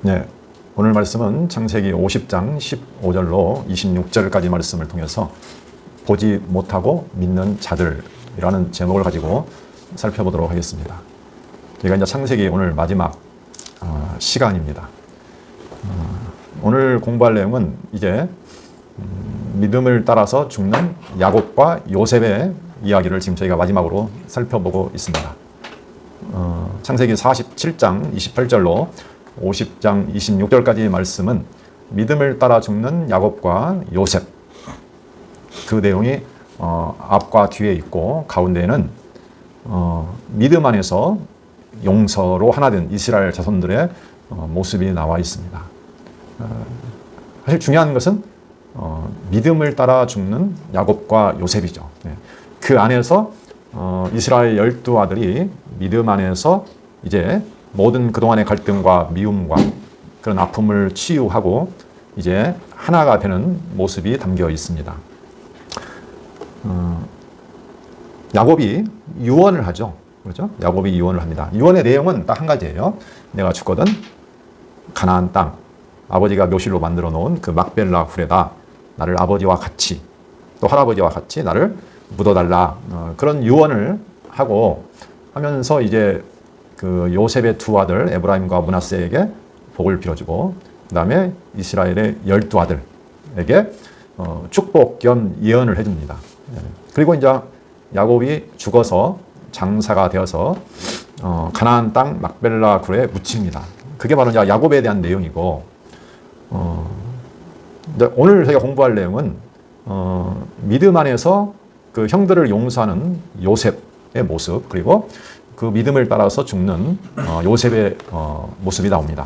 네, 오늘 말씀은 창세기 50장 15절로 26절까지 말씀을 통해서 보지 못하고 믿는 자들이라는 제목을 가지고 살펴보도록 하겠습니다. 저희가 이제 창세기 오늘 마지막 시간입니다. 오늘 공부할 내용은 이제 믿음을 따라서 죽는 야곱과 요셉의 이야기를 지금 저희가 마지막으로 살펴보고 있습니다. 창세기 47장 28절로 50장 26절까지의 말씀은 믿음을 따라 죽는 야곱과 요셉, 그 내용이 앞과 뒤에 있고 가운데에는 믿음 안에서 용서로 하나 된 이스라엘 자손들의 모습이 나와 있습니다. 사실 중요한 것은 믿음을 따라 죽는 야곱과 요셉이죠. 그 안에서 이스라엘 12아들이 믿음 안에서 이제 모든 그동안의 갈등과 미움과 그런 아픔을 치유하고 이제 하나가 되는 모습이 담겨 있습니다. 야곱이 유언을 하죠. 그렇죠? 야곱이 유언을 합니다. 유언의 내용은 딱 한 가지예요. 내가 죽거든 가나안 땅, 아버지가 묘실로 만들어 놓은 그 막벨라 굴에다 나를 아버지와 같이 또 할아버지와 같이 나를 묻어달라. 그런 유언을 하고 하면서 이제 그 요셉의 두 아들 에브라임과 므낫세에게 복을 빌어주고 그 다음에 이스라엘의 12아들에게 축복 겸 예언을 해줍니다. 그리고 이제 야곱이 죽어서 장사가 되어서 가나안 땅 막벨라 굴에 묻힙니다. 그게 바로 이제 야곱에 대한 내용이고 오늘 저희가 공부할 내용은 믿음 안에서 그 형들을 용서하는 요셉의 모습, 그리고 그 믿음을 따라서 죽는 요셉의 모습이 나옵니다.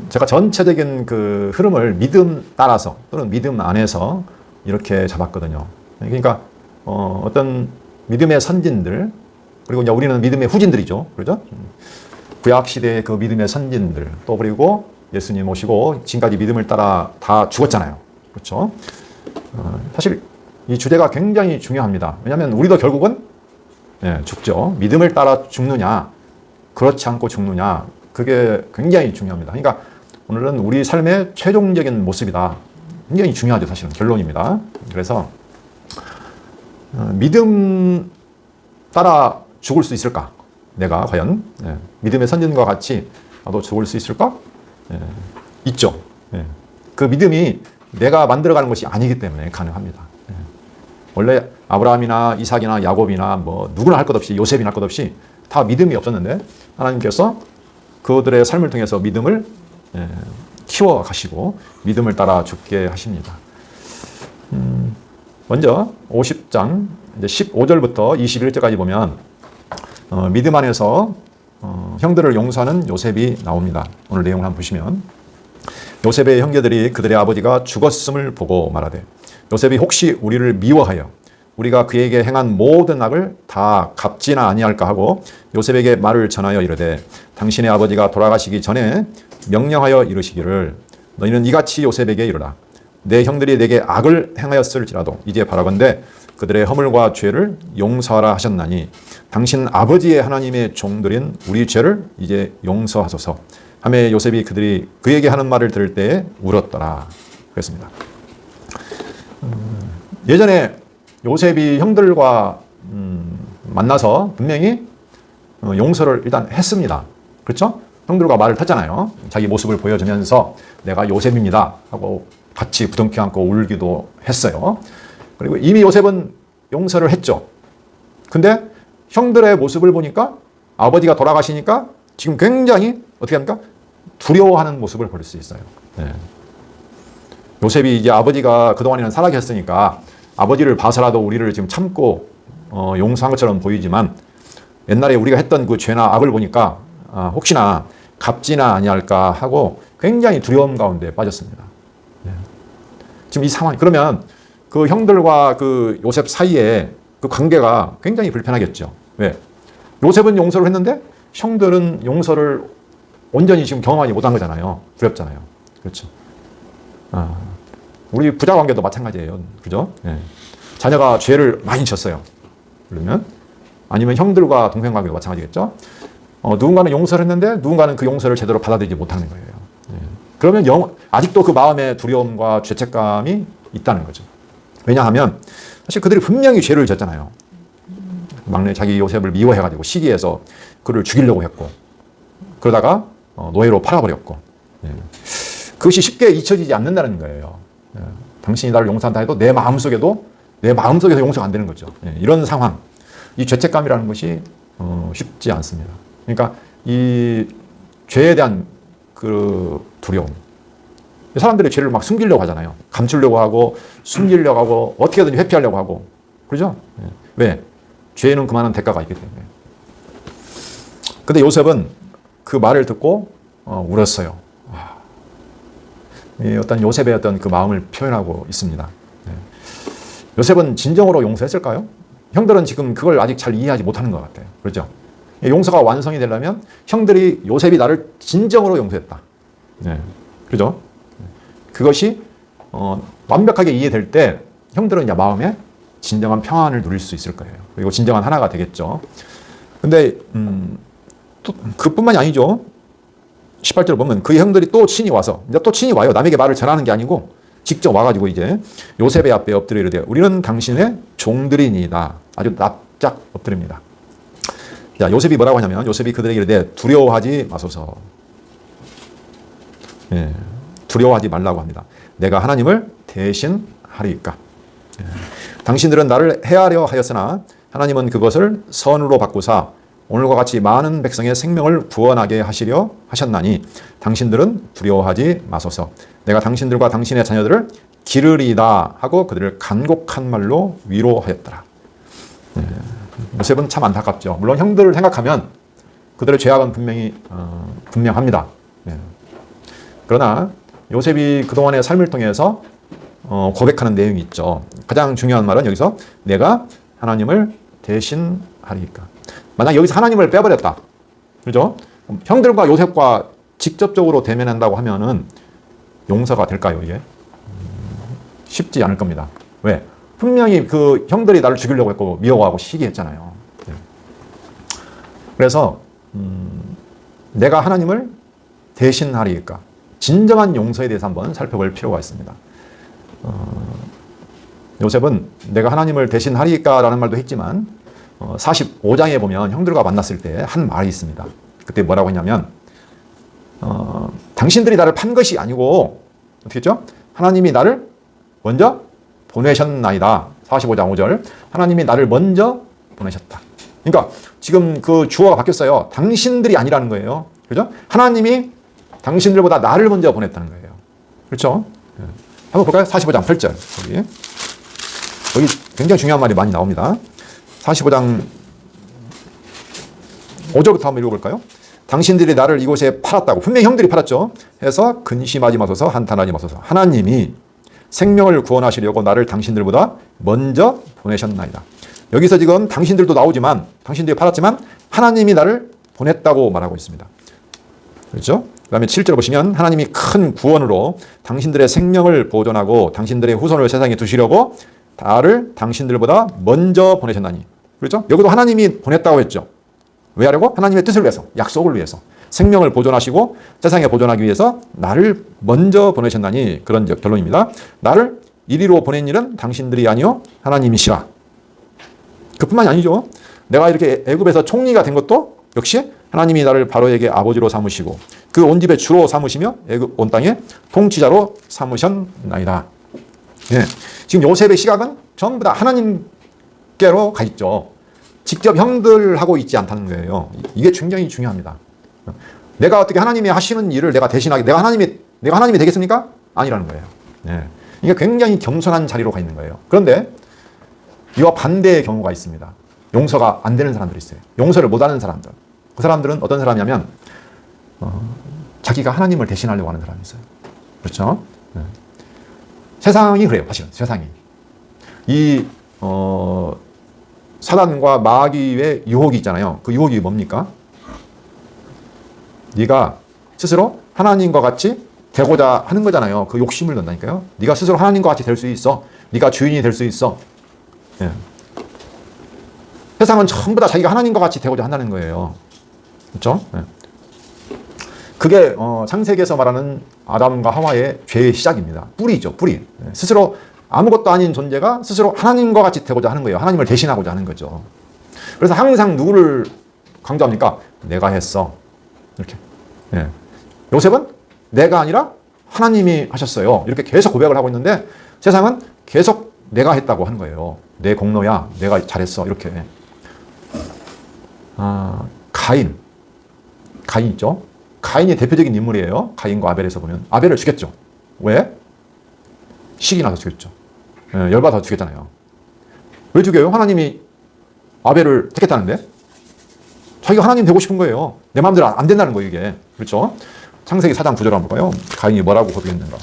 제가 전체적인 그 흐름을 믿음 따라서 또는 믿음 안에서 이렇게 잡았거든요. 그러니까 어떤 믿음의 선진들, 그리고 이제 우리는 믿음의 후진들이죠. 그렇죠? 구약 시대의 그 믿음의 선진들, 또 그리고 예수님 오시고 지금까지 믿음을 따라 다 죽었잖아요. 그렇죠? 사실 이 주제가 굉장히 중요합니다. 왜냐하면 우리도 결국은 죽죠. 믿음을 따라 죽느냐, 그렇지 않고 죽느냐, 그게 굉장히 중요합니다. 그러니까 오늘은 우리 삶의 최종적인 모습이다. 굉장히 중요하죠, 사실은. 결론입니다. 그래서 믿음 따라 죽을 수 있을까? 내가 과연 믿음의 선진과 같이 나도 죽을 수 있을까? 있죠. 그 믿음이 내가 만들어가는 것이 아니기 때문에 가능합니다. 원래 아브라함이나 이삭이나 야곱이나 뭐 누구나 할 것 없이 요셉이나 할 것 없이 다 믿음이 없었는데 하나님께서 그들의 삶을 통해서 믿음을 키워 가시고 믿음을 따라 죽게 하십니다. 먼저 50장 15절부터 21절까지 보면 믿음 안에서 형들을 용서하는 요셉이 나옵니다. 오늘 내용을 한번 보시면 요셉의 형제들이 그들의 아버지가 죽었음을 보고 말하되 요셉이 혹시 우리를 미워하여 우리가 그에게 행한 모든 악을 다 갚지나 아니할까 하고 요셉에게 말을 전하여 이르되 당신의 아버지가 돌아가시기 전에 명령하여 이르시기를 너희는 이같이 요셉에게 이르라 내 형들이 내게 악을 행하였을지라도 이제 바라건대 그들의 허물과 죄를 용서하라 하셨나니 당신 아버지의 하나님의 종들인 우리 죄를 이제 용서하소서 하매 요셉이 그들이 그에게 하는 말을 들을 때에 울었더라 그랬습니다. 예전에 요셉이 형들과 만나서 분명히 용서를 일단 했습니다. 그렇죠? 형들과 말을 탔잖아요. 자기 모습을 보여주면서 내가 요셉입니다 하고 같이 부둥켜 안고 울기도 했어요. 그리고 이미 요셉은 용서를 했죠. 근데 형들의 모습을 보니까 아버지가 돌아가시니까 지금 굉장히 어떻게 합니까? 두려워하는 모습을 볼 수 있어요. 요셉이 이제 아버지가 그동안에는 살아계셨으니까 아버지를 봐서라도 우리를 지금 참고 용서한 것처럼 보이지만 옛날에 우리가 했던 그 죄나 악을 보니까 혹시나 갚지나 아니할까 하고 굉장히 두려움 가운데 빠졌습니다. 지금 이 상황, 그러면 그 형들과 그 요셉 사이에 그 관계가 굉장히 불편하겠죠. 왜? 요셉은 용서를 했는데 형들은 용서를 온전히 지금 경험하지 못한 거잖아요. 두렵잖아요. 그렇죠. 우리 부자 관계도 마찬가지예요. 그죠? 자녀가 죄를 많이 졌어요. 그러면 아니면 형들과 동생 관계도 마찬가지겠죠. 누군가는 용서를 했는데 누군가는 그 용서를 제대로 받아들이지 못하는 거예요. 예. 그러면 아직도 그 마음에 두려움과 죄책감이 있다는 거죠. 왜냐하면 사실 그들이 분명히 죄를 졌잖아요. 막내 자기 요셉을 미워해가지고 시기해서 그를 죽이려고 했고, 그러다가 노예로 팔아버렸고, 예. 그것이 쉽게 잊혀지지 않는다는 거예요. 예. 당신이 나를 용서한다 해도 내 마음속에서 용서가 안 되는 거죠. 예. 이런 상황, 이 죄책감이라는 것이 쉽지 않습니다. 그러니까 이 죄에 대한 그 두려움, 사람들이 죄를 막 숨기려고 하잖아요. 감추려고 하고 숨기려고 하고 어떻게든지 회피하려고 하고, 그렇죠? 예. 왜? 죄에는 그만한 대가가 있기 때문에. 근데 요셉은 그 말을 듣고 울었어요. 어떤 요셉의 어떤 그 마음을 표현하고 있습니다. 예. 요셉은 진정으로 용서했을까요? 형들은 지금 그걸 아직 잘 이해하지 못하는 것 같아요. 그렇죠? 용서가 완성이 되려면 형들이 요셉이 나를 진정으로 용서했다. 예. 그렇죠? 그것이 완벽하게 이해될 때 형들은 이제 마음에 진정한 평안을 누릴 수 있을 거예요. 그리고 진정한 하나가 되겠죠. 근데 또 그뿐만이 아니죠. 18절 보면 그의 형들이 또 친히 와서, 이제 또 친히 와요. 남에게 말을 전하는 게 아니고 직접 와가지고 이제 요셉의 앞에 엎드려 이르되 우리는 당신의 종들이니이다. 아주 납작 엎드립니다. 자, 요셉이 뭐라고 하냐면 요셉이 그들에게 이르되 두려워하지 마소서. 예, 두려워하지 말라고 합니다. 내가 하나님을 대신하리이까. 예, 당신들은 나를 해하려 하였으나 하나님은 그것을 선으로 바꾸사 오늘과 같이 많은 백성의 생명을 구원하게 하시려 하셨나니 당신들은 두려워하지 마소서. 내가 당신들과 당신의 자녀들을 기르리다 하고 그들을 간곡한 말로 위로하였더라. 예, 요셉은 참 안타깝죠. 물론 형들을 생각하면 그들의 죄악은 분명합니다. 예. 그러나 요셉이 그동안의 삶을 통해서 고백하는 내용이 있죠. 가장 중요한 말은 여기서 내가 하나님을 대신하리이까. 만약 여기서 하나님을 빼버렸다. 그죠? 형들과 요셉과 직접적으로 대면한다고 하면은 용서가 될까요, 이게? 쉽지 않을 겁니다. 왜? 분명히 그 형들이 나를 죽이려고 했고 미워하고 시기했잖아요. 그래서 내가 하나님을 대신하리이까. 진정한 용서에 대해서 한번 살펴볼 필요가 있습니다. 요셉은 내가 하나님을 대신하리이까 라는 말도 했지만 45장에 보면 형들과 만났을 때 한 말이 있습니다. 그때 뭐라고 했냐면 당신들이 나를 판 것이 아니고 어떻게 했죠? 하나님이 나를 먼저 보내셨나이다. 45장 5절 하나님이 나를 먼저 보내셨다. 그러니까 지금 그 주어가 바뀌었어요. 당신들이 아니라는 거예요. 그죠? 하나님이 당신들보다 나를 먼저 보냈다는 거예요. 그렇죠? 한번 볼까요? 45장 8절. 여기 굉장히 중요한 말이 많이 나옵니다. 45장 5절부터 한번 읽어볼까요? 당신들이 나를 이곳에 팔았다고, 분명히 형들이 팔았죠. 해서 근심하지 마소서, 한탄하지 마소서. 하나님이 생명을 구원하시려고 나를 당신들보다 먼저 보내셨나이다. 여기서 지금 당신들도 나오지만, 당신들이 팔았지만 하나님이 나를 보냈다고 말하고 있습니다. 그렇죠? 그 다음에 7절 보시면 하나님이 큰 구원으로 당신들의 생명을 보존하고 당신들의 후손을 세상에 두시려고 나를 당신들보다 먼저 보내셨나니. 그렇죠? 여기도 하나님이 보냈다고 했죠. 왜 하려고? 하나님의 뜻을 위해서, 약속을 위해서, 생명을 보존하시고 세상에 보존하기 위해서 나를 먼저 보내셨나니. 그런 결론입니다. 나를 이리로 보낸 일은 당신들이 아니요 하나님이시라. 그뿐만이 아니죠. 내가 이렇게 애굽에서 총리가 된 것도 역시 하나님이 나를 바로에게 아버지로 삼으시고 그 온 집의 주로 삼으시며 애굽 온 땅의 통치자로 삼으셨나이다. 네. 지금 요셉의 시각은 전부 다 하나님께로 가 있죠. 직접 형들하고 있지 않다는 거예요. 이게 굉장히 중요합니다. 내가 어떻게 하나님이 하시는 일을 내가 대신하게, 내가 하나님이 되겠습니까? 아니라는 거예요. 네. 이게 굉장히 겸손한 자리로 가 있는 거예요. 그런데 이와 반대의 경우가 있습니다. 용서가 안 되는 사람들이 있어요. 용서를 못하는 사람들. 그 사람들은 어떤 사람이냐면 자기가 하나님을 대신하려고 하는 사람이 있어요. 그렇죠? 네. 세상이 그래요. 사실은 세상이. 이 사단과 마귀의 유혹이 있잖아요. 그 유혹이 뭡니까? 네가 스스로 하나님과 같이 되고자 하는 거잖아요. 그 욕심을 넣는다니까요. 네가 스스로 하나님과 같이 될 수 있어. 네가 주인이 될 수 있어. 예. 세상은 전부 다 자기가 하나님과 같이 되고자 한다는 거예요. 그렇죠? 예. 그게 창세기에서 말하는 아담과 하와의 죄의 시작입니다. 뿌리죠, 뿌리. 예. 스스로 아무것도 아닌 존재가 스스로 하나님과 같이 되고자 하는 거예요. 하나님을 대신하고자 하는 거죠. 그래서 항상 누구를 강조합니까? 내가 했어. 이렇게. 예. 요셉은 내가 아니라 하나님이 하셨어요. 이렇게 계속 고백을 하고 있는데 세상은 계속 내가 했다고 하는 거예요. 내 공로야. 내가 잘했어. 이렇게. 가인 있죠? 가인이 대표적인 인물이에요. 가인과 아벨에서 보면. 아벨을 죽였죠. 왜? 식이 나서 죽였죠. 예, 열받아서 죽였잖아요. 왜 죽여요? 하나님이 아벨을 택했다는데? 자기가 하나님 되고 싶은 거예요. 내 마음대로 안 된다는 거예요, 이게. 그렇죠? 창세기 4장 9절 한번 볼까요? 가인이 뭐라고 고백했는가?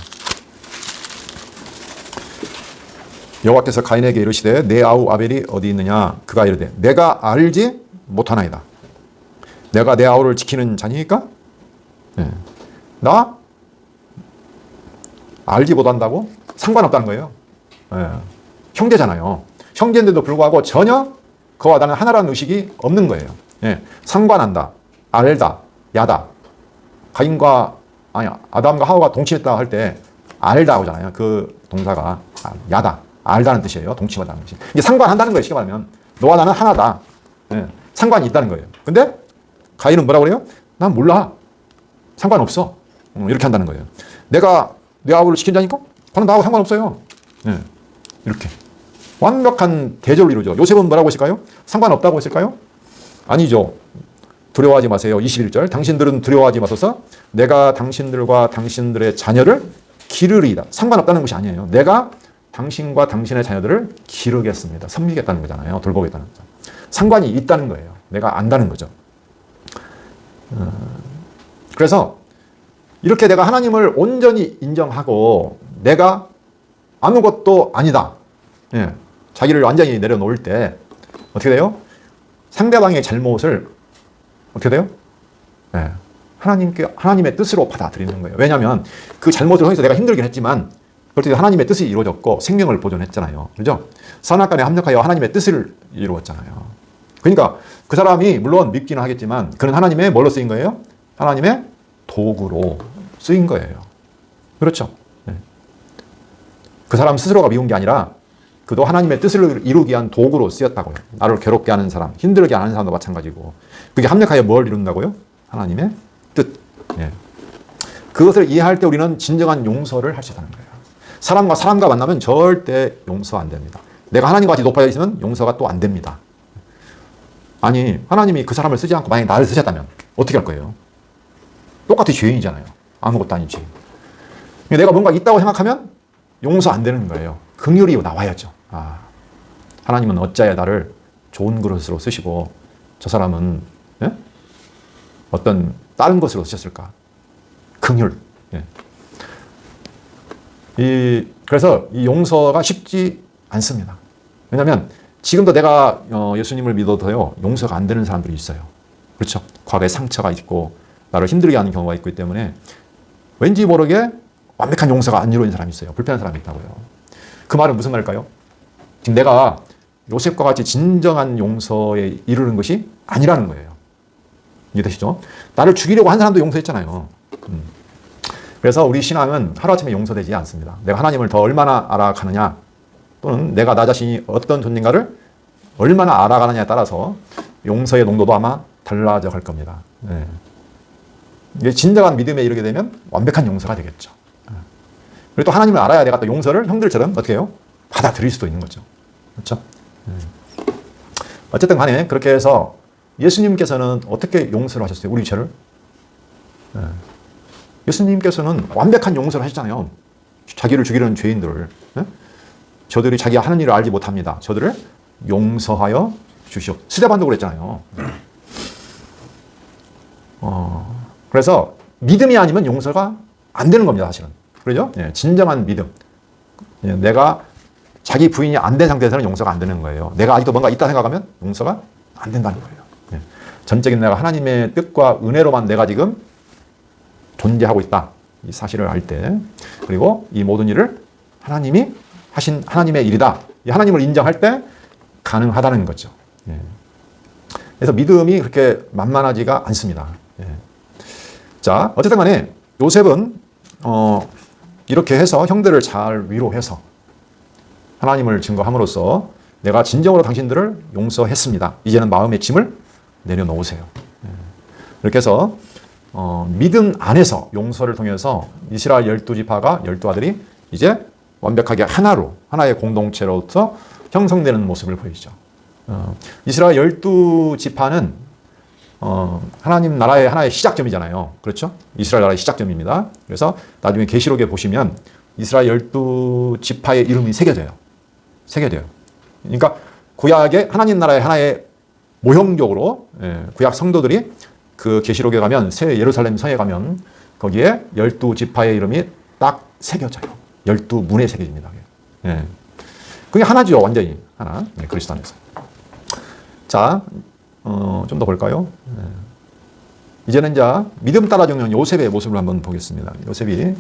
여호와께서 가인에게 이르시되 내 아우 아벨이 어디 있느냐? 그가 이르되 내가 알지 못하나이다. 내가 내 아우를 지키는 자니까? 네. 나 알지 못한다고? 상관없다는 거예요. 네. 형제잖아요. 형제인데도 불구하고 전혀 그와 나는 하나라는 의식이 없는 거예요. 네. 상관한다, 알다, 야다. 아담과 하와가 동침했다 할 때 알다 하잖아요. 그 동사가 야다, 알다는 뜻이에요. 동침하다는 뜻이. 이게 상관한다는 거예요. 쉽게 말하면 너와 나는 하나다. 네. 상관이 있다는 거예요. 근데 가인은 뭐라고 그래요? 난 몰라. 상관없어. 이렇게 한다는 거예요. 내가 내 아우를 지킨 자니까? 그럼 나하고 상관없어요. 네. 이렇게. 완벽한 대조를 이루죠. 요셉은 뭐라고 했을까요? 상관없다고 했을까요? 아니죠. 두려워하지 마세요. 21절. 당신들은 두려워하지 마소서. 내가 당신들과 당신들의 자녀를 기르리이다. 상관없다는 것이 아니에요. 내가 당신과 당신의 자녀들을 기르겠습니다. 섬기겠다는 거잖아요. 돌보겠다는 거죠. 상관이 있다는 거예요. 내가 안다는 거죠. 그래서 이렇게 내가 하나님을 온전히 인정하고 내가 아무것도 아니다. 예, 자기를 완전히 내려놓을 때 어떻게 돼요? 상대방의 잘못을 어떻게 돼요? 예, 하나님의 뜻으로 받아들이는 거예요. 왜냐하면 그 잘못을 통해서 내가 힘들긴 했지만 그렇게 하나님의 뜻이 이루어졌고 생명을 보존했잖아요. 그렇죠? 선악간에 합력하여 하나님의 뜻을 이루었잖아요. 그러니까 그 사람이 물론 믿기는 하겠지만 그는 하나님의 뭘로 쓰인 거예요? 하나님의 도구로 쓰인 거예요. 그렇죠? 네. 그 사람 스스로가 미운 게 아니라 그도 하나님의 뜻을 이루기 위한 도구로 쓰였다고요. 나를 괴롭게 하는 사람, 힘들게 하는 사람도 마찬가지고. 그게 합력하여 뭘 이룬다고요? 하나님의 뜻. 네. 그것을 이해할 때 우리는 진정한 용서를 할 수 있다는 거예요. 사람과 만나면 절대 용서 안 됩니다. 내가 하나님과 같이 높아져 있으면 용서가 또 안 됩니다. 아니, 하나님이 그 사람을 쓰지 않고 만약에 나를 쓰셨다면 어떻게 할 거예요? 똑같이 죄인이잖아요. 아무것도 아닌 죄인. 내가 뭔가 있다고 생각하면 용서 안 되는 거예요. 긍휼이 나와야죠. 하나님은 어찌하여 나를 좋은 그릇으로 쓰시고 저 사람은 예? 어떤 다른 것으로 쓰셨을까? 긍휼. 예. 그래서 이 용서가 쉽지 않습니다. 왜냐하면 지금도 내가 예수님을 믿어도요 용서가 안 되는 사람들이 있어요. 그렇죠? 과거에 상처가 있고 나를 힘들게 하는 경우가 있기 때문에 왠지 모르게 완벽한 용서가 안 이루어진 사람이 있어요. 불편한 사람이 있다고요. 그 말은 무슨 말일까요? 지금 내가 요셉과 같이 진정한 용서에 이르는 것이 아니라는 거예요. 이해되시죠? 나를 죽이려고 한 사람도 용서했잖아요. 그래서 우리 신앙은 하루아침에 용서되지 않습니다. 내가 하나님을 더 얼마나 알아가느냐 또는 내가 나 자신이 어떤 존재인가를 얼마나 알아가느냐에 따라서 용서의 농도도 아마 달라져 갈 겁니다. 네. 이게 진정한 믿음에 이르게 되면 완벽한 용서가 되겠죠. 그리고 또 하나님을 알아야 내가 또 용서를 형들처럼 어떻게 해요? 받아들일 수도 있는 거죠. 그렇죠? 어쨌든 간에 그렇게 해서 예수님께서는 어떻게 용서를 하셨어요? 우리 죄를? 예수님께서는 완벽한 용서를 하셨잖아요. 자기를 죽이려는 죄인들을. 저들이 자기가 하는 일을 알지 못합니다. 저들을 용서하여 주시오. 스데반도 그랬잖아요. 그래서 믿음이 아니면 용서가 안 되는 겁니다. 사실은. 그렇죠? 예, 진정한 믿음. 예, 내가 자기 부인이 안 된 상태에서는 용서가 안 되는 거예요. 내가 아직도 뭔가 있다 생각하면 용서가 안 된다는 거예요. 예, 전적인 내가 하나님의 뜻과 은혜로만 내가 지금 존재하고 있다. 이 사실을 알 때. 그리고 이 모든 일을 하나님이 하신 하나님의 일이다. 이 하나님을 인정할 때 가능하다는 거죠. 예. 그래서 믿음이 그렇게 만만하지가 않습니다. 예. 자, 어쨌든 간에 요셉은 이렇게 해서 형들을 잘 위로해서 하나님을 증거함으로써 내가 진정으로 당신들을 용서했습니다. 이제는 마음의 짐을 내려놓으세요. 예. 이렇게 해서 믿음 안에서 용서를 통해서 이스라엘 12지파가 12아들이 이제 완벽하게 하나의 공동체로부터 형성되는 모습을 보이죠. 이스라엘 12지파는 하나님 나라의 하나의 시작점이잖아요. 그렇죠? 이스라엘 나라의 시작점입니다. 그래서 나중에 계시록에 보시면 이스라엘 12지파의 이름이 새겨져요. 그러니까 구약의 하나님 나라의 하나의 모형적으로 구약 성도들이 그 계시록에 가면 새 예루살렘 성에 가면 거기에 12지파의 이름이 딱 새겨져요. 12문에 새겨집니다. 예. 그게 하나죠. 완전히 하나. 네, 그리스도 안에서. 자, 좀 더 볼까요? 예. 이제는 이제 믿음 따라 적는 요셉의 모습을 한번 보겠습니다. 요셉이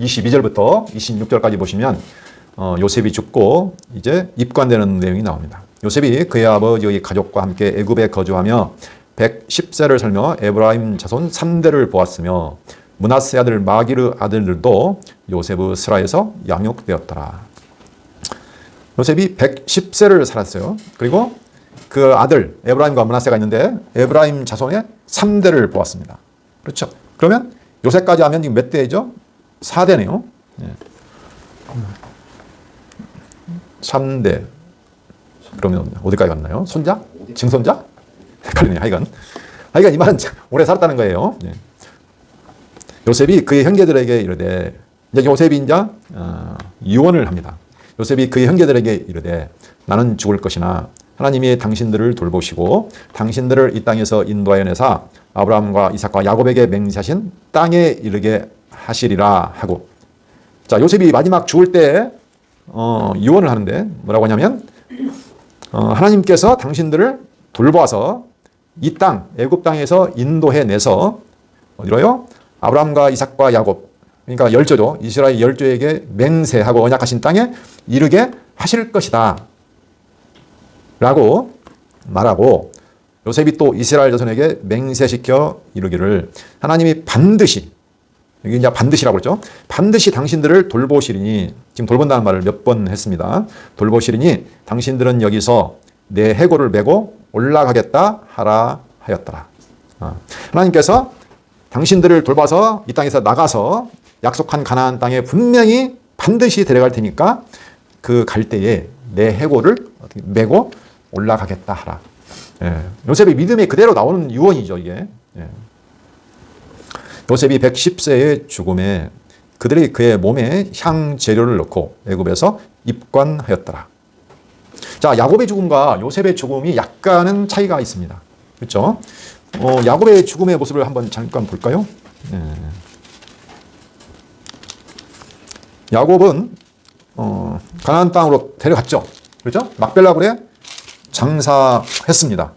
22절부터 26절까지 보시면 요셉이 죽고 이제 입관되는 내용이 나옵니다. 요셉이 그의 아버지의 가족과 함께 애굽에 거주하며 110세를 살며 에브라임 자손 3대를 보았으며 므낫세 아들 마기르 아들들도 요셉의 스라에서 양육되었더라. 요셉이 110세를 살았어요. 그리고 그 아들 에브라임과 므낫세가 있는데 에브라임 자손의 3대를 보았습니다. 그렇죠? 그러면 요셉까지 하면 지금 몇 대죠? 4대네요. 네. 3대. 그러면 어디까지 갔나요? 손자? 증손자? 헷갈리네요. 하여간 이 말은 오래 살았다는 거예요. 네. 요셉이 그의 형제들에게 이르되, 이제 요셉이 이제 유언을 합니다. 요셉이 그의 형제들에게 이르되, 나는 죽을 것이나 하나님이 당신들을 돌보시고 당신들을 이 땅에서 인도하여 내사 아브라함과 이삭과 야곱에게 맹세하신 땅에 이르게 하시리라 하고. 자, 요셉이 마지막 죽을 때 유언을 하는데 뭐라고 하냐면 하나님께서 당신들을 돌보아서 이 땅 애굽 땅에서 인도해 내서 어디로요? 아브라함과 이삭과 야곱, 그러니까 열조죠. 이스라엘 열조에게 맹세하고 언약하신 땅에 이르게 하실 것이다 라고 말하고, 요셉이 또 이스라엘 자손에게 맹세시켜 이르기를 하나님이 반드시, 여기 이제 반드시라고 그랬죠. 반드시 당신들을 돌보시리니, 지금 돌본다는 말을 몇 번 했습니다. 돌보시리니 당신들은 여기서 내 해골을 메고 올라가겠다 하라 하였더라. 하나님께서 당신들을 돌봐서 이 땅에서 나가서 약속한 가나안 땅에 분명히 반드시 데려갈 테니까 그 갈 때에 내 해골을 메고 올라가겠다 하라. 예. 요셉의 믿음이 그대로 나오는 유언이죠, 이게. 예. 요셉이 110세의 죽음에 그들이 그의 몸에 향 재료를 넣고 애굽에서 입관하였더라. 자, 야곱의 죽음과 요셉의 죽음이 약간은 차이가 있습니다. 그렇죠? 야곱의 죽음의 모습을 한번 잠깐 볼까요? 예. 야곱은 가나안 땅으로 데려갔죠. 그렇죠? 막벨라굴에 장사했습니다.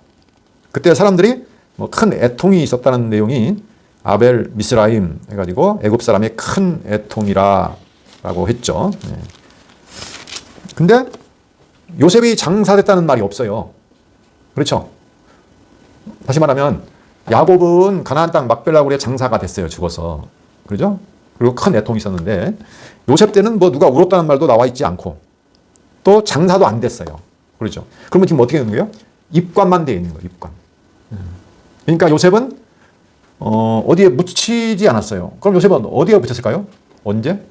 그때 사람들이 큰 애통이 있었다는 내용이 아벨 미스라임 해가지고 애굽 사람의 큰 애통이라고 했죠. 네. 근데 요셉이 장사됐다는 말이 없어요. 그렇죠? 다시 말하면 야곱은 가나안 땅 막벨라굴에 장사가 됐어요. 죽어서. 그렇죠? 그리고 큰 애통이 있었는데 요셉 때는 뭐 누가 울었다는 말도 나와 있지 않고 또 장사도 안 됐어요. 그렇죠? 그러면 지금 어떻게 되는 거예요? 입관만 되어 있는 거예요. 입관. 그러니까 요셉은 어디에 묻히지 않았어요. 그럼 요셉은 어디에 붙였을까요? 언제?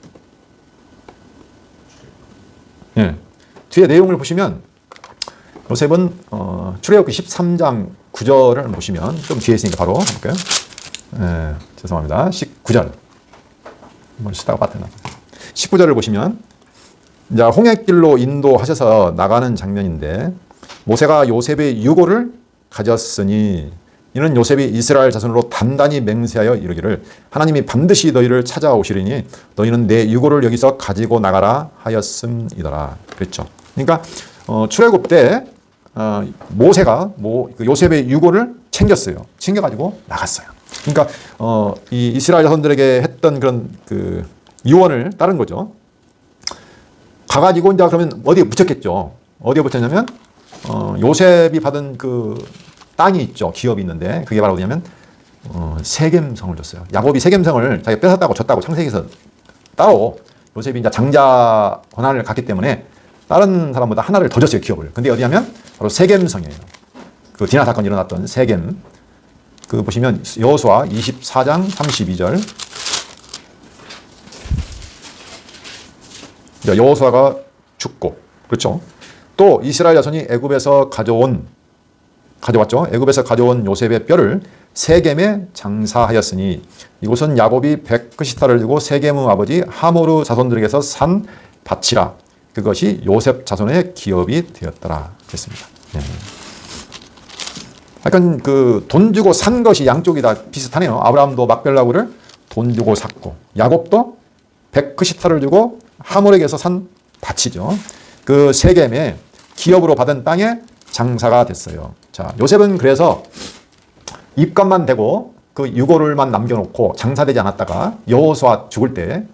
예. 뒤에 내용을 보시면 요셉은 출애굽기 13장 9절을 보시면 좀 뒤에 있으니까 바로 볼까요? 예, 죄송합니다. 19절. 한번 쓰다가 빠뜨나. 19절을 보시면 이제 홍해길로 인도하셔서 나가는 장면인데 모세가 요셉의 유고를 가졌으니 이는 요셉이 이스라엘 자손으로 단단히 맹세하여 이르기를 하나님이 반드시 너희를 찾아오시리니 너희는 내 유고를 여기서 가지고 나가라 하였음이더라. 그랬죠. 그러니까 출애굽 때 모세가 요셉의 유고를 챙겼어요. 챙겨가지고 나갔어요. 그러니까 이 이스라엘 자손들에게 했던 그런 그 유언을 따른 거죠. 가가지고 이제 그러면 어디에 붙였겠죠. 어디에 붙였냐면 요셉이 받은 그 땅이 있죠. 기업이 있는데 그게 바로 뭐냐면 세겜성을 줬어요. 야곱이 세겜성을 자기가 뺏었다고 줬다고 창세기에서 따로 요셉이 이제 장자 권한을 갖기 때문에 다른 사람보다 하나를 더 줬어요. 기업을. 근데 어디냐면 바로 세겜성이에요. 그 디나 사건이 일어났던 세겜. 그 보시면 여호수아 24장 32절. 여호수아가 죽고, 그렇죠. 또 이스라엘 자손이 애굽에서 가져왔죠. 애굽에서 가져온 요셉의 뼈를 세겜에 장사하였으니 이곳은 야곱이 100크시타를 주고 세겜의 아버지 하모르 자손들에게서 산 밭이라. 그것이 요셉 자손의 기업이 되었더라. 그랬습니다. 네. 약간 그 돈 주고 산 것이 양쪽이 다 비슷하네요. 아브라함도 막벨라구를 돈 주고 샀고, 야곱도 100크시타를 주고 하몰에게서 산 밭이죠. 그 세겜에 기업으로 받은 땅에 장사가 됐어요. 자, 요셉은 그래서 입감만 되고 그 유고를만 남겨놓고 장사되지 않았다가 여호수아 죽을 때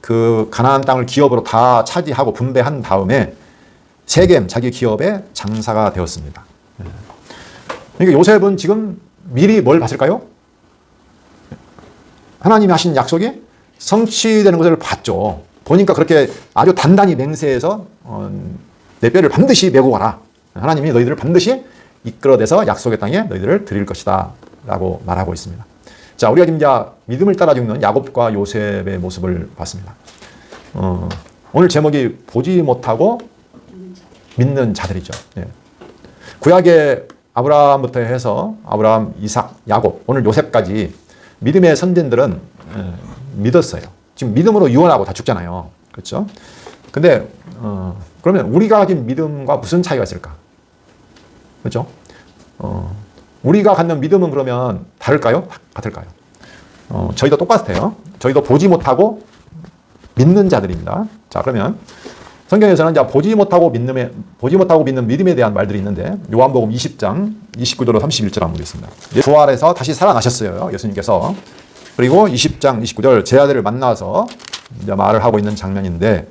그 가나안 땅을 기업으로 다 차지하고 분배한 다음에 세겜 자기 기업에 장사가 되었습니다. 그러니까 요셉은 지금 미리 뭘 봤을까요? 하나님이 하신 약속이 성취되는 것을 봤죠. 보니까 그렇게 아주 단단히 맹세해서 내 뼈를 반드시 메고 가라. 하나님이 너희들을 반드시 이끌어내서 약속의 땅에 너희들을 드릴 것이다 라고 말하고 있습니다. 자, 우리가 지금 믿음을 따라 죽는 야곱과 요셉의 모습을 봤습니다. 오늘 제목이 보지 못하고 믿는 자들이죠. 예. 구약의 아브라함부터 해서 아브라함, 이삭, 야곱, 오늘 요셉까지 믿음의 선진들은 믿었어요. 지금 믿음으로 유언하고 다 죽잖아요. 그렇죠? 근데 그러면 우리가 가진 믿음과 무슨 차이가 있을까? 그렇죠? 우리가 갖는 믿음은 그러면 다를까요? 같을까요? 저희도 똑같아요. 저희도 보지 못하고 믿는 자들입니다. 자, 그러면 성경에서는 이제 보지 못하고 믿는 믿음에 대한 말들이 있는데 요한복음 20장 29절로 31절 한번 보겠습니다. 부활해서 다시 살아나셨어요. 예수님께서. 그리고 20장 29절 제 아들을 만나서 이제 말을 하고 있는 장면인데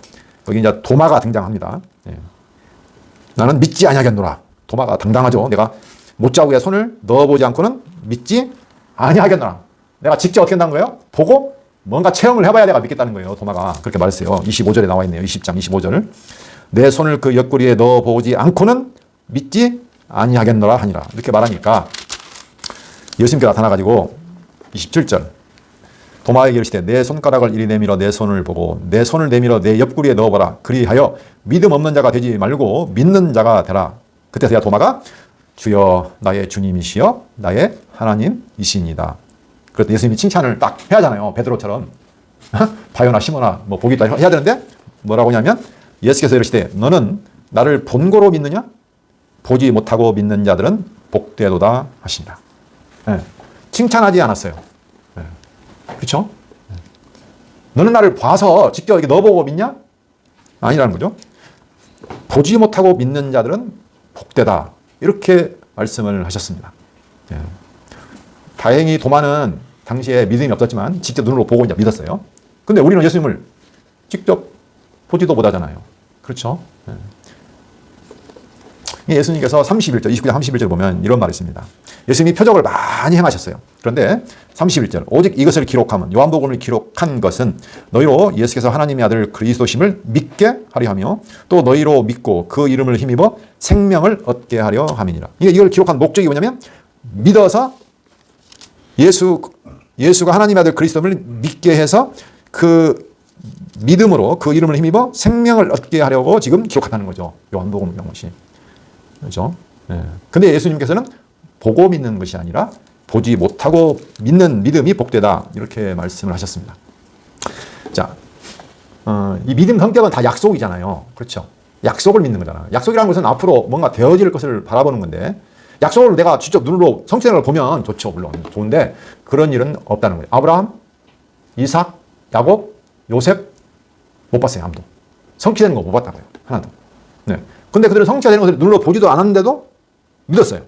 여기 이제 도마가 등장합니다. 예. 나는 믿지 아니하겠노라. 도마가 당당하죠. 내가 못자국에 손을 넣어보지 않고는 믿지 아니하겠노라. 내가 직접 어떻게 한다는 거예요? 보고 뭔가 체험을 해봐야 내가 믿겠다는 거예요. 도마가 그렇게 말했어요. 25절에 나와 있네요. 20장 25절. 내 손을 그 옆구리에 넣어보지 않고는 믿지 아니하겠노라 하니라. 이렇게 말하니까 예수님께 나타나가지고 27절 도마에게 이르시되 내 손가락을 이리 내밀어 내 손을 보고 내 손을 내밀어 내 옆구리에 넣어보라. 그리하여 믿음 없는 자가 되지 말고 믿는 자가 되라. 그때서야 도마가 주여 나의 주님이시여 나의 하나님이시니이다. 그래서 예수님이 칭찬을 딱 해야 하잖아요. 베드로처럼 바요나 시모나 뭐 복이 있다 해야 되는데 뭐라고 하냐면 예수께서 이르시되 너는 나를 본고로 믿느냐? 보지 못하고 믿는 자들은 복되도다 하신다. 네. 칭찬하지 않았어요. 네. 그렇죠? 네. 너는 나를 봐서 직접 이렇게 넣어보고 믿냐? 아니라는 거죠. 보지 못하고 믿는 자들은 복되다. 이렇게 말씀을 하셨습니다. 네. 다행히 도마는 당시에 믿음이 없었지만 직접 눈으로 보고 이제 믿었어요. 근데 우리는 예수님을 직접 보지도 못하잖아요. 그렇죠? 네. 예수님께서 31절, 29장 31절 보면 이런 말이 있습니다. 예수님이 표적을 많이 행하셨어요. 그런데 31절, 오직 이것을 기록하면, 요한복음을 기록한 것은 너희로 예수께서 하나님의 아들 그리스도심을 믿게 하려 하며 또 너희로 믿고 그 이름을 힘입어 생명을 얻게 하려 함이니라. 이걸 기록한 목적이 뭐냐면 믿어서 예수가 하나님의 아들 그리스도를 믿게 해서 그 믿음으로 그 이름을 힘입어 생명을 얻게 하려고 지금 기록한다는 거죠. 요한복음 명시. 그렇죠? 네. 근데 예수님께서는 보고 믿는 것이 아니라 보지 못하고 믿는 믿음이 복되다. 이렇게 말씀을 하셨습니다. 자, 이 믿음 성격은 다 약속이잖아요. 그렇죠? 약속을 믿는 거잖아. 약속이라는 것은 앞으로 뭔가 되어질 것을 바라보는 건데 약속을 내가 직접 눈으로 성취되는 걸 보면 좋죠. 물론 좋은데 그런 일은 없다는 거예요. 아브라함, 이삭, 야곱, 요셉 못 봤어요. 아무도. 성취되는 거 못 봤다고요. 하나도. 네. 근데 그들은 성취되는 것을 눈으로 보지도 않았는데도 믿었어요.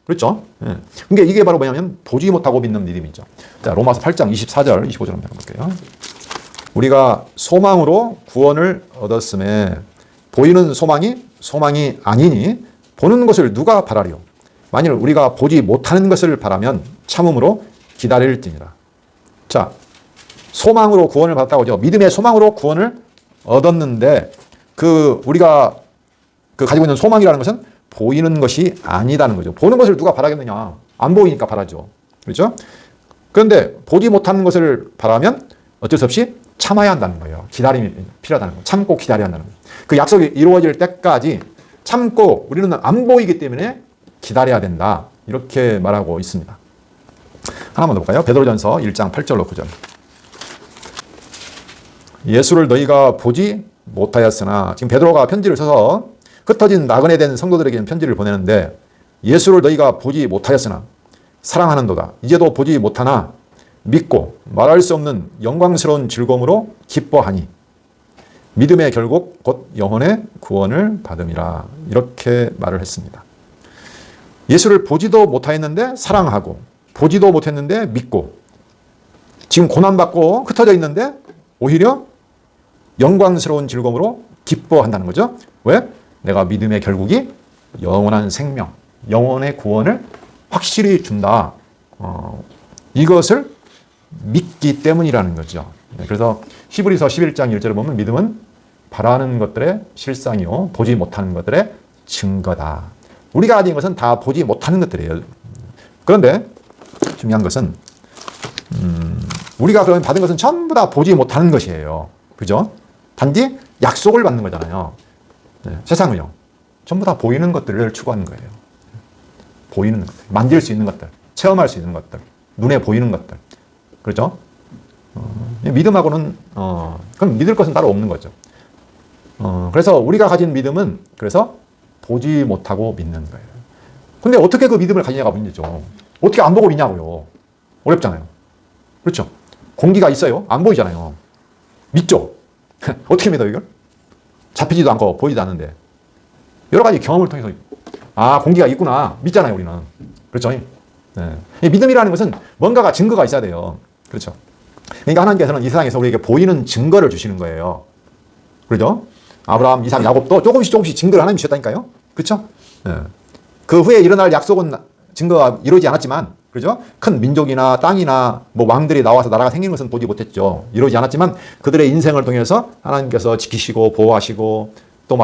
그렇죠? 네. 그러니까 이게 바로 뭐냐면 보지 못하고 믿는 믿음이죠. 자, 로마서 8장 24절, 25절 한번 볼게요. 우리가 소망으로 구원을 얻었음에 보이는 소망이 아니니 보는 것을 누가 바라리요? 만일 우리가 보지 못하는 것을 바라면 참음으로 기다릴지니라. 자, 소망으로 구원을 받았다고 하죠. 믿음의 소망으로 구원을 얻었는데 우리가 가지고 있는 소망이라는 것은 보이는 것이 아니다는 거죠. 보는 것을 누가 바라겠느냐. 안 보이니까 바라죠. 그렇죠? 그런데 보지 못하는 것을 바라면 어쩔 수 없이 참아야 한다는 거예요. 기다림이 필요하다는 거예요. 참고 기다려야 한다는 거예요. 그 약속이 이루어질 때까지 참고 우리는 안 보이기 때문에 기다려야 된다. 이렇게 말하고 있습니다. 하나만 더 볼까요? 베드로전서 1장 8절로 9절. 예수를 너희가 보지 못하였으나, 지금 베드로가 편지를 써서 흩어진 나그네 된 성도들에게는 편지를 보내는데, 예수를 너희가 보지 못하였으나 사랑하는도다. 이제도 보지 못하나 믿고 말할 수 없는 영광스러운 즐거움으로 기뻐하니 믿음의 결국 곧 영혼의 구원을 받음이라. 이렇게 말을 했습니다. 예수를 보지도 못하였는데 사랑하고, 보지도 못했는데 믿고, 지금 고난받고 흩어져 있는데 오히려 영광스러운 즐거움으로 기뻐한다는 거죠. 왜? 내가 믿음의 결국이 영원한 생명, 영혼의 구원을 확실히 준다. 이것을 믿기 때문이라는 거죠. 그래서 히브리서 11장 1절을 보면 믿음은 바라는 것들의 실상이요 보지 못하는 것들의 증거다. 우리가 가진 것은 다 보지 못하는 것들이에요. 그런데 중요한 것은 우리가 그러면 받은 것은 전부 다 보지 못하는 것이에요. 그죠? 단지 약속을 받는 거잖아요. 네, 세상은요. 전부 다 보이는 것들을 추구하는 거예요. 보이는 것들, 만질 수 있는 것들, 체험할 수 있는 것들, 눈에 보이는 것들. 그렇죠? 믿음하고는 그럼 믿을 것은 따로 없는 거죠. 그래서 우리가 가진 믿음은 그래서 보지 못하고 믿는 거예요. 근데 어떻게 그 믿음을 가지냐가 문제죠. 어떻게 안 보고 믿냐고요. 어렵잖아요. 그렇죠? 공기가 있어요. 안 보이잖아요. 믿죠? 어떻게 믿어요, 이걸? 잡히지도 않고 보이지도 않는데. 여러 가지 경험을 통해서 공기가 있구나. 믿잖아요, 우리는. 그렇죠? 네. 믿음이라는 것은 뭔가가 증거가 있어야 돼요. 그렇죠? 그러니까 하나님께서는 이 세상에서 우리에게 보이는 증거를 주시는 거예요. 그렇죠? 아브라함, 이삭, 야곱도 조금씩 증거를 하나님이 주셨다니까요. 그렇죠? 네. 그 후에 일어날 약속은 증거가 이루어지지 않았지만, 그렇죠? 큰 민족이나 땅이나 뭐 왕들이 나와서 나라가 생기는 것은 보지 못했죠. 이루어지지 않았지만 그들의 인생을 통해서 하나님께서 지키시고 보호하시고 또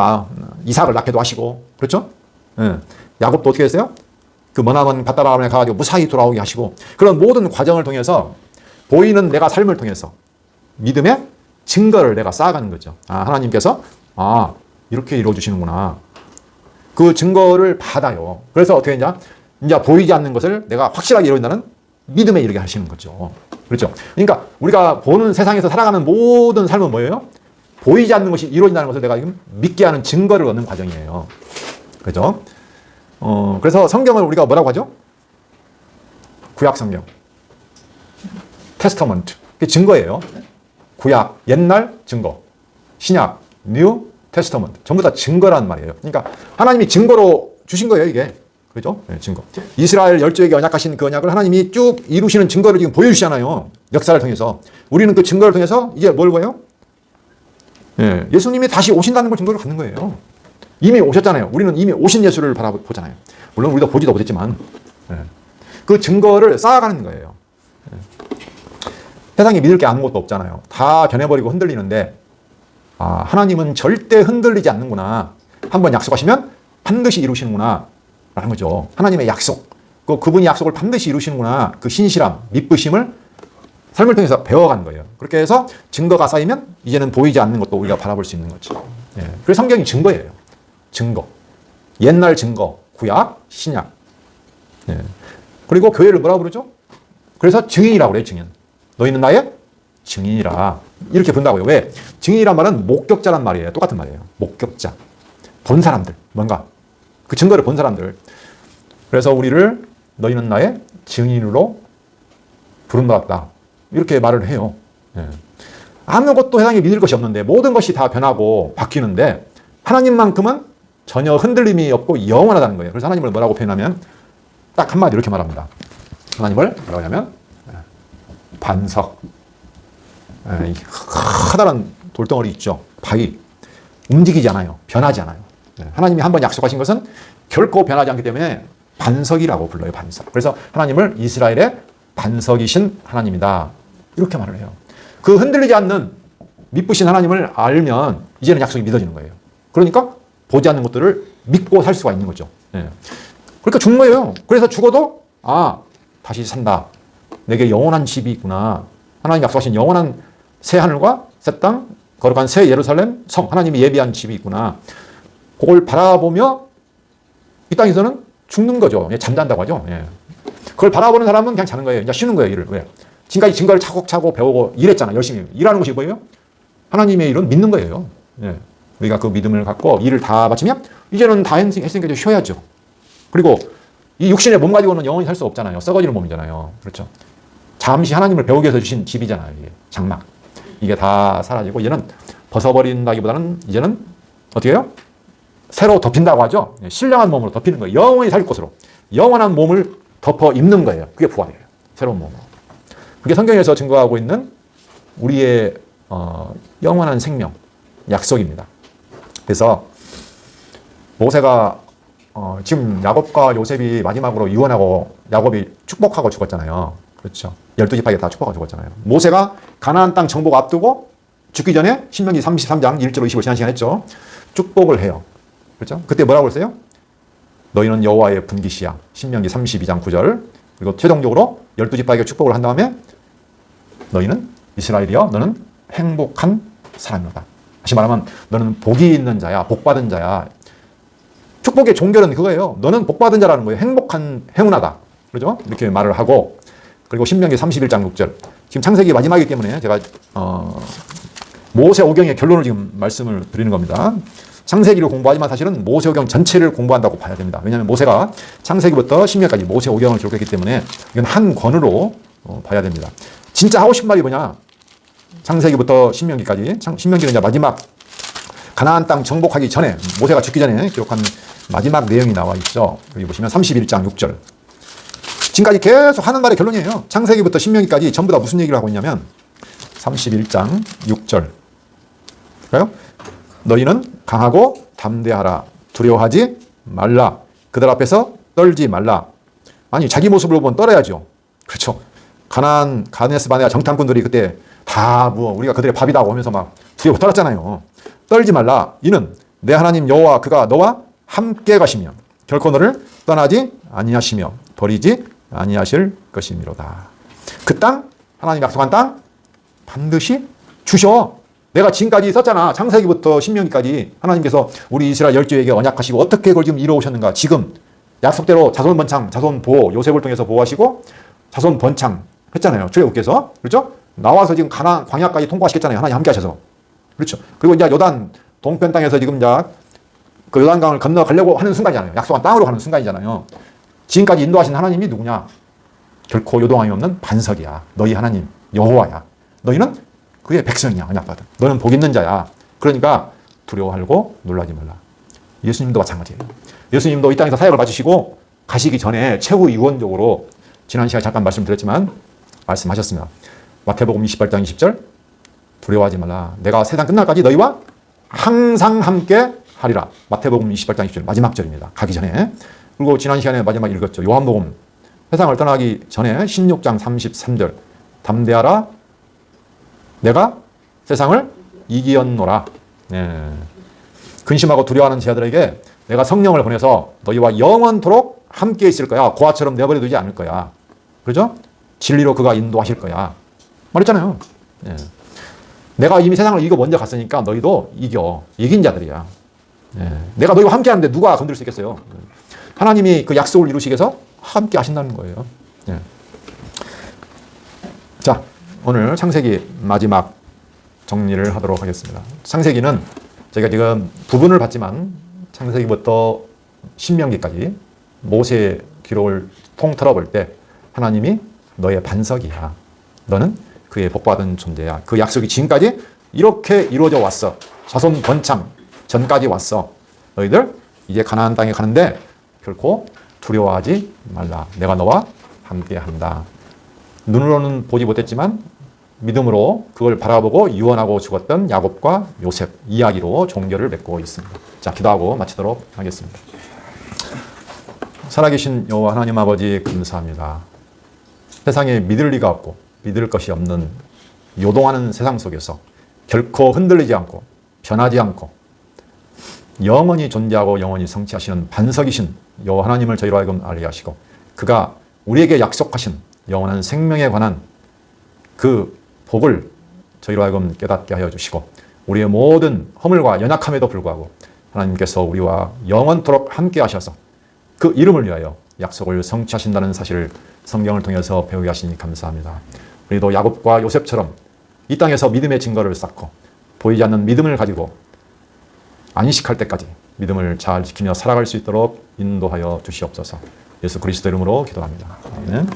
이삭을 낳게도 하시고, 그렇죠? 네. 야곱도 어떻게 했어요? 그 머나먼 밧다람에 가가지고 무사히 돌아오게 하시고, 그런 모든 과정을 통해서 보이는 내가 삶을 통해서 믿음의 증거를 내가 쌓아가는 거죠. 하나님께서 이렇게 이루어주시는구나. 그 증거를 받아요. 그래서 어떻게 했냐? 이제 보이지 않는 것을 내가 확실하게 이루어진다는 믿음에 이르게 하시는 거죠. 그렇죠? 그러니까 우리가 보는 세상에서 살아가는 모든 삶은 뭐예요? 보이지 않는 것이 이루어진다는 것을 내가 지금 믿게 하는 증거를 얻는 과정이에요. 그렇죠? 그래서 성경을 우리가 뭐라고 하죠? 구약 성경. 테스터먼트. 그게 증거예요. 구약, 옛날 증거. 신약, 뉴 테스터먼트. 전부 다 증거란 말이에요. 그러니까 하나님이 증거로 주신 거예요, 이게. 그죠? 네, 증거. 이스라엘 열조에게 언약하신 그 언약을 하나님이 쭉 이루시는 증거를 지금 보여주시잖아요. 역사를 통해서. 우리는 그 증거를 통해서 이제 뭘 봐요? 예, 예수님이 다시 오신다는 걸 증거를 갖는 거예요. 이미 오셨잖아요. 우리는 이미 오신 예수를 바라보잖아요. 물론 우리도 보지도 못했지만. 예. 그 증거를 쌓아가는 거예요. 예. 세상에 믿을 게 아무것도 없잖아요. 다 변해버리고 흔들리는데, 하나님은 절대 흔들리지 않는구나. 한번 약속하시면 반드시 이루시는구나. 라는 거죠. 하나님의 약속. 그분이 약속을 반드시 이루시는구나. 그 신실함, 믿부심을 삶을 통해서 배워가는 거예요. 그렇게 해서 증거가 쌓이면 이제는 보이지 않는 것도 우리가 바라볼 수 있는 거죠. 예. 그래서 성경이 증거예요. 증거. 옛날 증거, 구약, 신약. 예. 그리고 교회를 뭐라고 부르죠? 그래서 증인이라고 그래요, 증인. 너희는 나의 증인이라. 이렇게 부른다고요. 왜? 증인이란 말은 목격자란 말이에요. 똑같은 말이에요. 목격자. 본 사람들. 뭔가. 그 증거를 본 사람들. 그래서 우리를 너희는 나의 증인으로 부름받았다. 이렇게 말을 해요. 예. 아무것도 세상에 믿을 것이 없는데 모든 것이 다 변하고 바뀌는데 하나님만큼은 전혀 흔들림이 없고 영원하다는 거예요. 그래서 하나님을 뭐라고 표현하면 딱 한마디 이렇게 말합니다. 하나님을 뭐라고 하냐면 반석. 커다란 돌덩어리 있죠. 바위. 움직이지 않아요. 변하지 않아요. 하나님이 한번 약속하신 것은 결코 변하지 않기 때문에 반석이라고 불러요. 반석. 그래서 하나님을 이스라엘의 반석이신 하나님이다. 이렇게 말을 해요. 그 흔들리지 않는 믿으신 하나님을 알면 이제는 약속이 믿어지는 거예요. 그러니까 보지 않는 것들을 믿고 살 수가 있는 거죠. 예. 그러니까 죽는 거예요. 그래서 죽어도 다시 산다. 내게 영원한 집이 있구나. 하나님 약속하신 영원한 새 하늘과 새 땅, 거룩한 새 예루살렘 성, 하나님이 예비한 집이 있구나. 그걸 바라보며 이 땅에서는 죽는 거죠. 예, 잠잔다고 하죠. 예. 그걸 바라보는 사람은 그냥 자는 거예요. 이제 쉬는 거예요, 일을. 왜? 지금까지 증거를 차곡차곡 배우고 일했잖아. 열심히. 일하는 것이 뭐예요? 하나님의 일은 믿는 거예요. 예. 우리가 그 믿음을 갖고 일을 다 마치면 이제는 다 했으니까 이제 쉬어야죠. 그리고 이 육신의 몸 가지고는 영원히 살 수 없잖아요. 썩어지는 몸이잖아요. 그렇죠. 잠시 하나님을 배우기 위해서 주신 집이잖아요. 이게 장막. 이게 다 사라지고 이제는 벗어버린다기보다는 이제는 어떻게 해요? 새로 덮인다고 하죠. 신령한 몸으로 덮이는 거예요. 영원히 살 곳으로. 영원한 몸을 덮어 입는 거예요. 그게 부활이에요. 새로운 몸으로. 그게 성경에서 증거하고 있는 우리의 영원한 생명, 약속입니다. 그래서 모세가 지금 야곱과 요셉이 마지막으로 유언하고 야곱이 축복하고 죽었잖아요. 그렇죠. 12지파에게 다 축복하고 죽었잖아요. 모세가 가나안 땅 정복 앞두고 죽기 전에 신명기 33장 1절로 20을 지난 시간 했죠. 축복을 해요. 그렇죠? 그때 뭐라고 했어요? 너희는 여호와의 분깃이야. 신명기 32장 9절. 그리고 최종적으로 12지파에게 축복을 한 다음에 너희는 이스라엘이여 너는 행복한 사람이다. 다시 말하면 너는 복이 있는 자야. 복받은 자야. 축복의 종결은 그거예요. 너는 복받은 자라는 거예요. 행복한, 행운하다. 그렇죠? 이렇게 말을 하고 그리고 신명기 31장 6절. 지금 창세기 마지막이기 때문에 제가 모세오경의 결론을 지금 말씀을 드리는 겁니다. 창세기를 공부하지만 사실은 모세오경 전체를 공부한다고 봐야 됩니다. 왜냐하면 모세가 창세기부터 신명까지 모세오경을 기록했기 때문에 이건 한 권으로 봐야 됩니다. 진짜 하고 싶은 말이 뭐냐? 창세기부터 신명기까지. 신명기는 이제 마지막 가나안 땅 정복하기 전에 모세가 죽기 전에 기록한 마지막 내용이 나와 있죠. 여기 보시면 31장 6절. 지금까지 계속 하는 말의 결론이에요. 창세기부터 신명기까지 전부 다 무슨 얘기를 하고 있냐면 31장 6절. 그래요? 너희는 강하고 담대하라. 두려워하지 말라. 그들 앞에서 떨지 말라. 아니 자기 모습을 보면 떨어야죠. 그렇죠. 가나안 가데스 바네아 정탐꾼들이 그때 다 우리가 그들의 밥이다고 하면서 막 두려워 떨었잖아요. 떨지 말라. 이는 내 하나님 여호와 그가 너와 함께 가시며 결코 너를 떠나지 아니하시며 버리지 아니하실 것이미로다. 그 땅, 하나님 약속한 땅 반드시 주셔. 내가 지금까지 썼잖아. 창세기부터 신명기까지 하나님께서 우리 이스라엘 열조에게 언약하시고 어떻게 그걸 지금 이루어오셨는가. 지금 약속대로 자손 번창, 자손 보호, 요셉을 통해서 보호하시고 자손 번창 했잖아요. 출애굽께서. 그렇죠? 나와서 지금 가나안 광야까지 통과하시겠잖아요. 하나님 함께 하셔서. 그렇죠. 그리고 이제 요단 동편 땅에서 지금 이제 그 요단강을 건너가려고 하는 순간이잖아요. 약속한 땅으로 가는 순간이잖아요. 지금까지 인도하신 하나님이 누구냐? 결코 요동함이 없는 반석이야. 너희 하나님 여호와야. 너희는 그의 백성이야. 언약받은. 너는 복 있는 자야. 그러니까 두려워하고 놀라지 말라. 예수님도 마찬가지예요. 예수님도 이 땅에서 사역을 마치시고 가시기 전에 최후 유언적으로 지난 시간에 잠깐 말씀드렸지만 말씀하셨습니다. 마태복음 28장 20절 두려워하지 말라. 내가 세상 끝날까지 너희와 항상 함께 하리라. 마태복음 28장 20절 마지막 절입니다. 가기 전에. 그리고 지난 시간에 마지막 읽었죠. 요한복음 세상을 떠나기 전에 16장 33절 담대하라. 내가 세상을 이기었노라. 네. 근심하고 두려워하는 자들에게 내가 성령을 보내서 너희와 영원토록 함께 있을 거야. 고아처럼 내버려 두지 않을 거야. 그렇죠? 진리로 그가 인도하실 거야. 말했잖아요. 네. 내가 이미 세상을 이기고 먼저 갔으니까 너희도 이겨. 이긴 자들이야. 네. 내가 너희와 함께 하는데 누가 건들 수 있겠어요? 하나님이 그 약속을 이루시기 위해서 함께 하신다는 거예요. 네. 자, 오늘 창세기 마지막 정리를 하도록 하겠습니다. 창세기는 저희가 지금 부분을 봤지만 창세기부터 신명기까지 모세 기록을 통틀어 볼 때 하나님이 너의 반석이야. 너는 그의 복받은 존재야. 그 약속이 지금까지 이렇게 이루어져 왔어. 자손 번창 전까지 왔어. 너희들 이제 가나안 땅에 가는데 결코 두려워하지 말라. 내가 너와 함께한다. 눈으로는 보지 못했지만 믿음으로 그걸 바라보고 유언하고 죽었던 야곱과 요셉 이야기로 종결을 맺고 있습니다. 자, 기도하고 마치도록 하겠습니다. 살아계신 여호와 하나님 아버지 감사합니다. 세상에 믿을 리가 없고 믿을 것이 없는 요동하는 세상 속에서 결코 흔들리지 않고 변하지 않고 영원히 존재하고 영원히 성취하시는 반석이신 여호와 하나님을 저희로 하여금 알게 하시고 그가 우리에게 약속하신 영원한 생명에 관한 그 복을 저희로 하여금 깨닫게 하여 주시고 우리의 모든 허물과 연약함에도 불구하고 하나님께서 우리와 영원토록 함께 하셔서 그 이름을 위하여 약속을 성취하신다는 사실을 성경을 통해서 배우게 하시니 감사합니다. 우리도 야곱과 요셉처럼 이 땅에서 믿음의 증거를 쌓고 보이지 않는 믿음을 가지고 안식할 때까지 믿음을 잘 지키며 살아갈 수 있도록 인도하여 주시옵소서. 예수 그리스도 이름으로 기도합니다. 아멘.